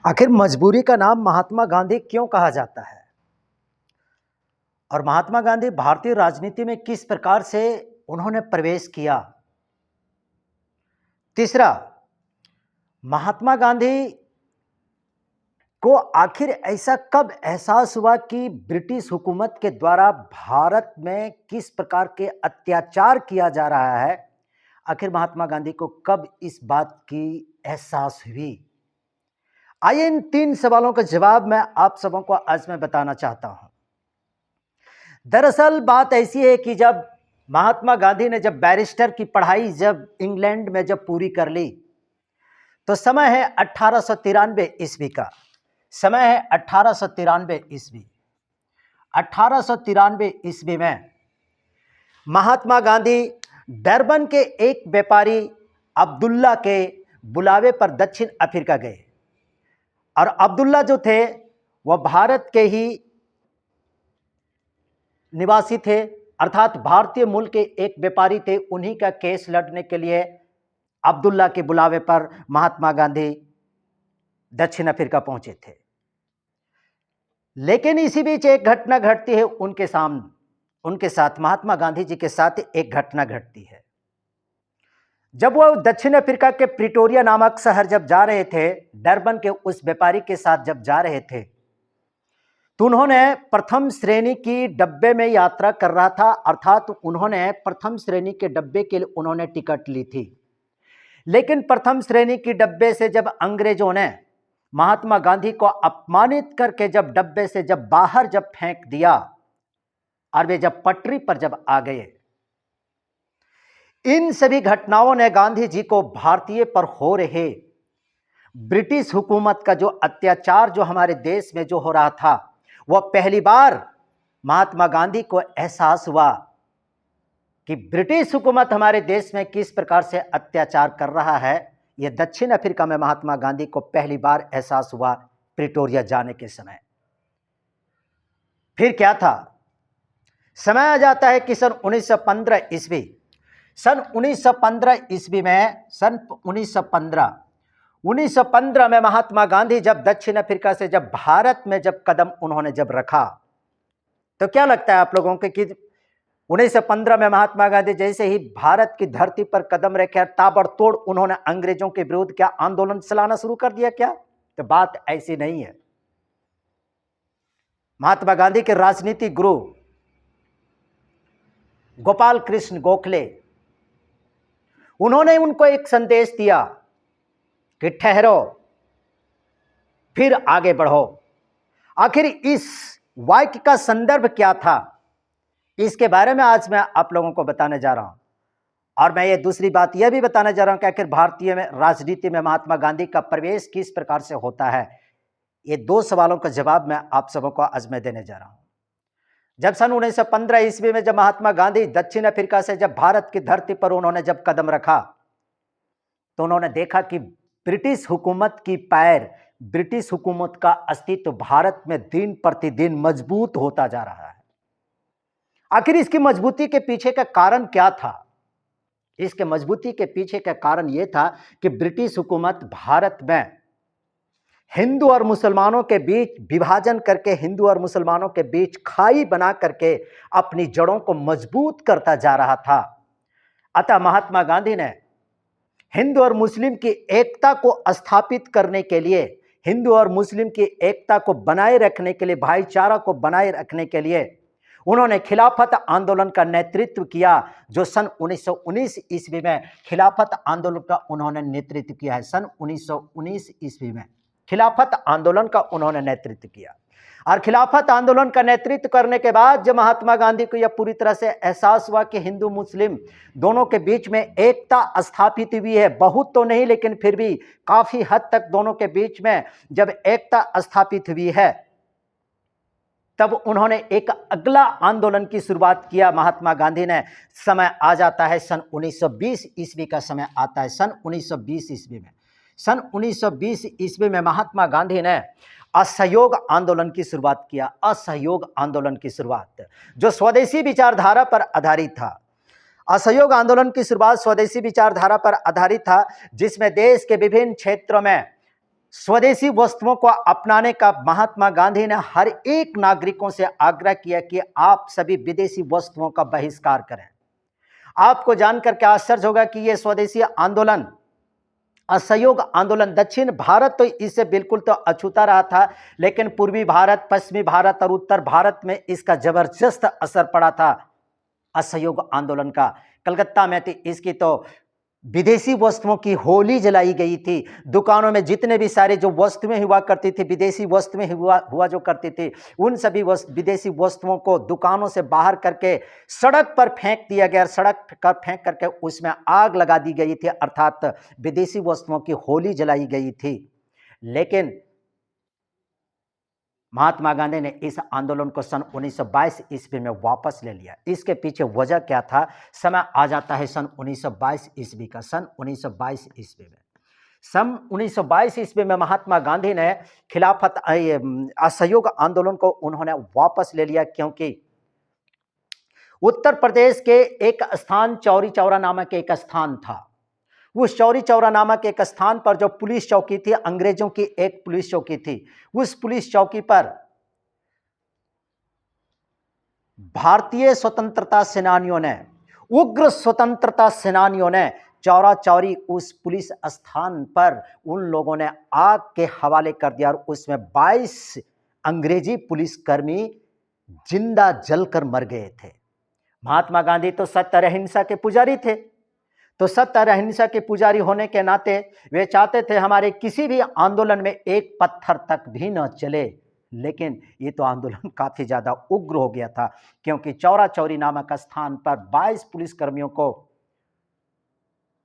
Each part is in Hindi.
आखिर मजबूरी का नाम महात्मा गांधी क्यों कहा जाता है और महात्मा गांधी भारतीय राजनीति में किस प्रकार से उन्होंने प्रवेश किया। तीसरा, महात्मा गांधी को आखिर ऐसा कब एहसास हुआ कि ब्रिटिश हुकूमत के द्वारा भारत में किस प्रकार के अत्याचार किया जा रहा है। आखिर महात्मा गांधी को कब इस बात की एहसास हुई। आइए इन तीन सवालों का जवाब मैं आप सबों को आज मैं बताना चाहता हूं। दरअसल बात ऐसी है कि जब महात्मा गांधी ने जब बैरिस्टर की पढ़ाई जब इंग्लैंड में जब पूरी कर ली तो समय है 1893 ईस्वी का। समय है 1893 ईस्वी। 1893 ईस्वी में महात्मा गांधी डरबन के एक व्यापारी अब्दुल्ला के बुलावे पर दक्षिण अफ्रीका गए और अब्दुल्ला जो थे वह भारत के ही निवासी थे, अर्थात भारतीय मूल के एक व्यापारी थे। उन्हीं का केस लड़ने के लिए अब्दुल्ला के बुलावे पर महात्मा गांधी दक्षिण अफ्रीका पहुंचे थे। लेकिन इसी बीच एक घटना घटती है उनके साथ महात्मा गांधी जी के साथ एक घटना घटती है। जब वो दक्षिण अफ्रीका के प्रिटोरिया नामक शहर जब जा रहे थे, डरबन के उस व्यापारी के साथ जब जा रहे थे तो उन्होंने प्रथम श्रेणी की डब्बे में यात्रा कर रहा था, अर्थात उन्होंने प्रथम श्रेणी के डब्बे के लिए उन्होंने टिकट ली थी। लेकिन प्रथम श्रेणी की डब्बे से जब अंग्रेजों ने महात्मा गांधी को अपमानित करके जब डब्बे से जब बाहर जब फेंक दिया और वे जब पटरी पर जब आ गए, इन सभी घटनाओं ने गांधी जी को भारतीय पर हो रहे ब्रिटिश हुकूमत का जो अत्याचार जो हमारे देश में जो हो रहा था, वह पहली बार महात्मा गांधी को एहसास हुआ कि ब्रिटिश हुकूमत हमारे देश में किस प्रकार से अत्याचार कर रहा है। यह दक्षिण अफ्रीका में महात्मा गांधी को पहली बार एहसास हुआ प्रिटोरिया जाने के समय। फिर क्या था, समय आ जाता है कि सन 1915 ईस्वी। सन 1915 ईस्वी में सन 1915 में महात्मा गांधी जब दक्षिण अफ्रीका से जब भारत में जब कदम उन्होंने जब रखा तो क्या लगता है आप लोगों को कि 1915 में महात्मा गांधी जैसे ही भारत की धरती पर कदम रखे ताबड़तोड़ उन्होंने अंग्रेजों के विरुद्ध क्या आंदोलन चलाना शुरू कर दिया क्या? तो बात ऐसी नहीं है। महात्मा गांधी के राजनीतिक गुरु गोपाल कृष्ण गोखले, उन्होंने उनको एक संदेश दिया कि ठहरो फिर आगे बढ़ो। आखिर इस वाक्य का संदर्भ क्या था, इसके बारे में आज मैं आप लोगों को बताने जा रहा हूं। और मैं ये दूसरी बात यह भी बताने जा रहा हूं कि आखिर भारतीय में राजनीति में महात्मा गांधी का प्रवेश किस प्रकार से होता है। ये दो सवालों का जवाब मैं आप सबों को आज मैं देने जा रहा हूं। जब सन 1915 ईस्वी में जब महात्मा गांधी दक्षिण अफ्रीका से जब भारत की धरती पर उन्होंने जब कदम रखा तो उन्होंने देखा कि ब्रिटिश हुकूमत की पैर, ब्रिटिश हुकूमत का अस्तित्व भारत में दिन प्रतिदिन मजबूत होता जा रहा है। आखिर इसकी मजबूती के पीछे का कारण क्या था? इसके मजबूती के पीछे का कारण यह था कि ब्रिटिश हुकूमत भारत में हिंदू और मुसलमानों के बीच विभाजन करके, हिंदू और मुसलमानों के बीच खाई बना करके अपनी जड़ों को मजबूत करता जा रहा था। अतः महात्मा गांधी ने हिंदू और मुस्लिम की एकता को स्थापित करने के लिए, हिंदू और मुस्लिम की एकता को बनाए रखने के लिए, भाईचारा को बनाए रखने के लिए उन्होंने खिलाफत आंदोलन का नेतृत्व किया, जो सन 1919 ईस्वी में खिलाफत आंदोलन का उन्होंने नेतृत्व किया है। सन 1919 ईस्वी में खिलाफत आंदोलन का उन्होंने नेतृत्व किया। और खिलाफत आंदोलन का नेतृत्व करने के बाद जब महात्मा गांधी को यह पूरी तरह से एहसास हुआ कि हिंदू मुस्लिम दोनों के बीच में एकता स्थापित हुई है, बहुत तो नहीं लेकिन फिर भी काफी हद तक दोनों के बीच में जब एकता स्थापित हुई है, तब उन्होंने एक अगला आंदोलन की शुरुआत किया महात्मा गांधी ने। समय आ जाता है सन 1920 ईस्वी का समय आता है। सन 1920 ईस्वी में, सन 1920 ईस्वी में महात्मा गांधी ने असहयोग आंदोलन की शुरुआत किया। असहयोग आंदोलन की शुरुआत जो स्वदेशी विचारधारा पर आधारित था। असहयोग आंदोलन की शुरुआत स्वदेशी विचारधारा पर आधारित था, जिसमें देश के विभिन्न क्षेत्रों में स्वदेशी वस्तुओं को अपनाने का महात्मा गांधी ने हर एक नागरिकों से आग्रह किया कि आप सभी विदेशी वस्तुओं का बहिष्कार करें। आपको जानकर के आश्चर्य होगा कि यह स्वदेशी आंदोलन, असहयोग आंदोलन, दक्षिण भारत तो इससे बिल्कुल तो अछूता रहा था, लेकिन पूर्वी भारत, पश्चिमी भारत और उत्तर भारत में इसका जबरदस्त असर पड़ा था असहयोग आंदोलन का। कलकत्ता में थी इसकी तो विदेशी वस्तुओं की होली जलाई गई थी। दुकानों में जितने भी सारे जो वस्तुएं हुआ करती थी, विदेशी वस्तुएं हुआ जो करती थी, उन सभी विदेशी वस्तुओं को दुकानों से बाहर करके सड़क पर फेंक दिया गया। सड़क पर फेंक करके उसमें आग लगा दी गई थी, अर्थात विदेशी वस्तुओं की होली जलाई गई थी। लेकिन महात्मा गांधी ने इस आंदोलन को सन 1922 ईस्वी में वापस ले लिया। इसके पीछे वजह क्या था? समय आ जाता है सन 1922 ईस्वी का। सन 1922 ईस्वी में, सन 1922 ईस्वी में महात्मा गांधी ने खिलाफत असहयोग आंदोलन को उन्होंने वापस ले लिया, क्योंकि उत्तर प्रदेश के एक स्थान चौरी चौरा नामक एक स्थान था। उस चौरी चौरा नामक एक स्थान पर जो पुलिस चौकी थी, अंग्रेजों की एक पुलिस चौकी थी, उस पुलिस चौकी पर भारतीय स्वतंत्रता सेनानियों ने, उग्र स्वतंत्रता सेनानियों ने चौरा चौरी उस पुलिस स्थान पर उन लोगों ने आग के हवाले कर दिया और उसमें 22 अंग्रेजी पुलिसकर्मी जिंदा जलकर मर गए थे। महात्मा गांधी तो सत्य अहिंसा के पुजारी थे, तो सत्य और अहिंसा के पुजारी होने के नाते वे चाहते थे हमारे किसी भी आंदोलन में एक पत्थर तक भी न चले। लेकिन ये तो आंदोलन काफी ज्यादा उग्र हो गया था, क्योंकि चौरा चौरी नामक स्थान पर 22 पुलिसकर्मियों को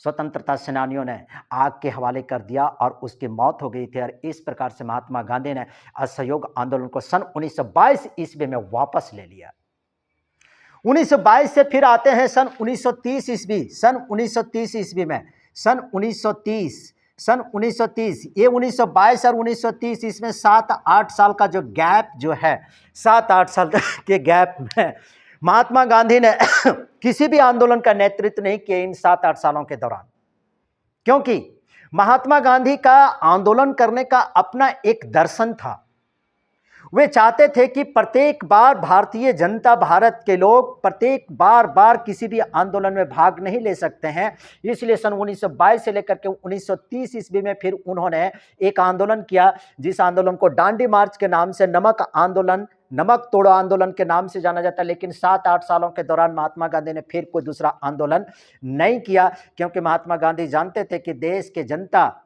स्वतंत्रता सेनानियों ने आग के हवाले कर दिया और उसकी मौत हो गई थी। और इस प्रकार से महात्मा गांधी ने असहयोग आंदोलन को सन 1922 ईस्वी में वापस ले लिया। 1922 से फिर आते हैं सन 1930 ईस्वी। सन 1930 ईस्वी में, सन 1930 ये 1922 और 1930 इसमें 7-8 साल का जो गैप जो है, 7-8 साल के गैप में महात्मा गांधी ने किसी भी आंदोलन का नेतृत्व नहीं किया इन 7-8 सालों के दौरान, क्योंकि महात्मा गांधी का आंदोलन करने का अपना एक दर्शन था। वे चाहते थे कि प्रत्येक बार भारतीय जनता भारत के लोग प्रत्येक बार किसी भी आंदोलन में भाग नहीं ले सकते हैं। इसलिए सन 1922 से लेकर के 1930 ईस्वी में फिर उन्होंने एक आंदोलन किया, जिस आंदोलन को दांडी मार्च के नाम से, नमक आंदोलन, नमक तोड़ो आंदोलन के नाम से जाना जाता है। लेकिन 7-8 सालों के दौरान महात्मा गांधी ने फिर कोई दूसरा आंदोलन नहीं किया, क्योंकि महात्मा गांधी जानते थे कि देश के जनता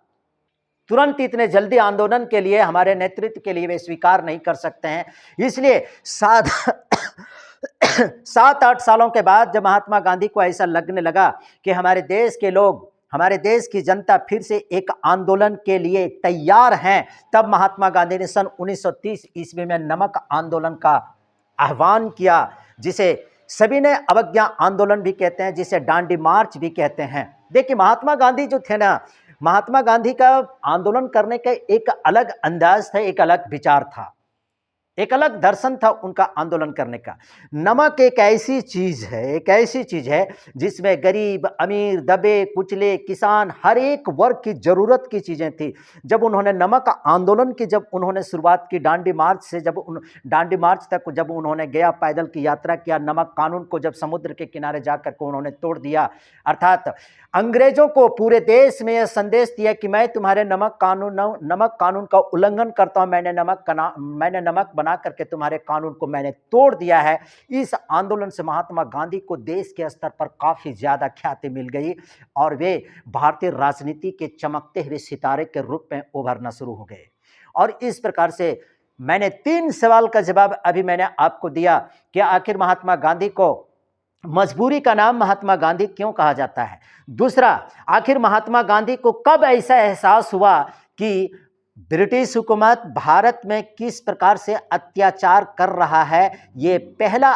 तुरंत इतने जल्दी आंदोलन के लिए, हमारे नेतृत्व के लिए वे स्वीकार नहीं कर सकते हैं। इसलिए 7-8 सालों के बाद जब महात्मा गांधी को ऐसा लगने लगा कि हमारे देश के लोग, हमारे देश की जनता फिर से एक आंदोलन के लिए तैयार हैं, तब महात्मा गांधी ने सन 1930 ईस्वी में नमक आंदोलन का आह्वान किया, जिसे सभी ने अवज्ञा आंदोलन भी कहते हैं, जिसे दांडी मार्च भी कहते हैं। देखिए, महात्मा गांधी जो थे ना, महात्मा गांधी का आंदोलन करने का एक अलग अंदाज था, एक अलग विचार था, एक अलग दर्शन था उनका आंदोलन करने का। नमक एक ऐसी चीज है जिसमें गरीब, अमीर, दबे कुचले, किसान, हर एक वर्ग की जरूरत की चीजें थी। जब उन्होंने नमक आंदोलन की जब उन्होंने शुरुआत की दांडी मार्च से, दांडी मार्च तक जब उन्होंने गया, पैदल की यात्रा किया, नमक कानून को जब समुद्र के किनारे जाकर के उन्होंने तोड़ दिया, अर्थात अंग्रेजों को पूरे देश में यह संदेश दिया कि मैं तुम्हारे नमक कानून का उल्लंघन करता हूं, मैंने नमक बना करके तुम्हारे कानून को मैंने तोड़ दिया है। इस आंदोलन से महात्मा गांधी को देश के स्तर पर काफी ज्यादा ख्याति मिल गई और वे भारतीय राजनीति के चमकते हुए सितारे के रूप में उभरना शुरू हो गए। और इस प्रकार से मैंने 3 सवाल का जवाब अभी मैंने आपको दिया कि आखिर महात्मा गांधी को मजबूरी का नाम महात्मा गांधी क्यों कहा जाता है। दूसरा, आखिर महात्मा गांधी को कब ऐसा एहसास हुआ कि ब्रिटिश हुकूमत भारत में किस प्रकार से अत्याचार कर रहा है, ये पहला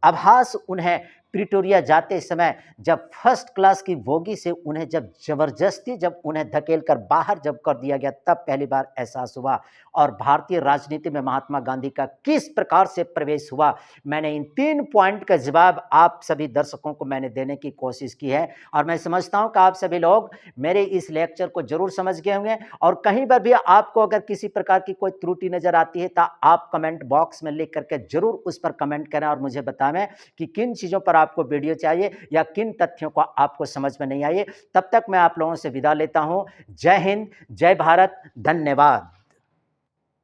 आभास उन्हें प्रिटोरिया जाते समय जब फर्स्ट क्लास की बोगी से उन्हें जब ज़बरदस्ती जब उन्हें धकेल कर बाहर जब कर दिया गया, तब पहली बार एहसास हुआ। और भारतीय राजनीति में महात्मा गांधी का किस प्रकार से प्रवेश हुआ, मैंने इन 3 पॉइंट का जवाब आप सभी दर्शकों को मैंने देने की कोशिश की है। और मैं समझता हूं कि आप सभी लोग मेरे इस लेक्चर को जरूर समझ गए होंगे। और कहीं पर भी आपको अगर किसी प्रकार की कोई त्रुटि नजर आती है तो आप कमेंट बॉक्स में लिख करके जरूर उस पर कमेंट करें और मुझे बताएं कि किन चीज़ों पर आपको वीडियो चाहिए या किन तथ्यों को आपको समझ में नहीं आए। तब तक मैं आप लोगों से विदा लेता हूं। जय हिंद, जय भारत, धन्यवाद।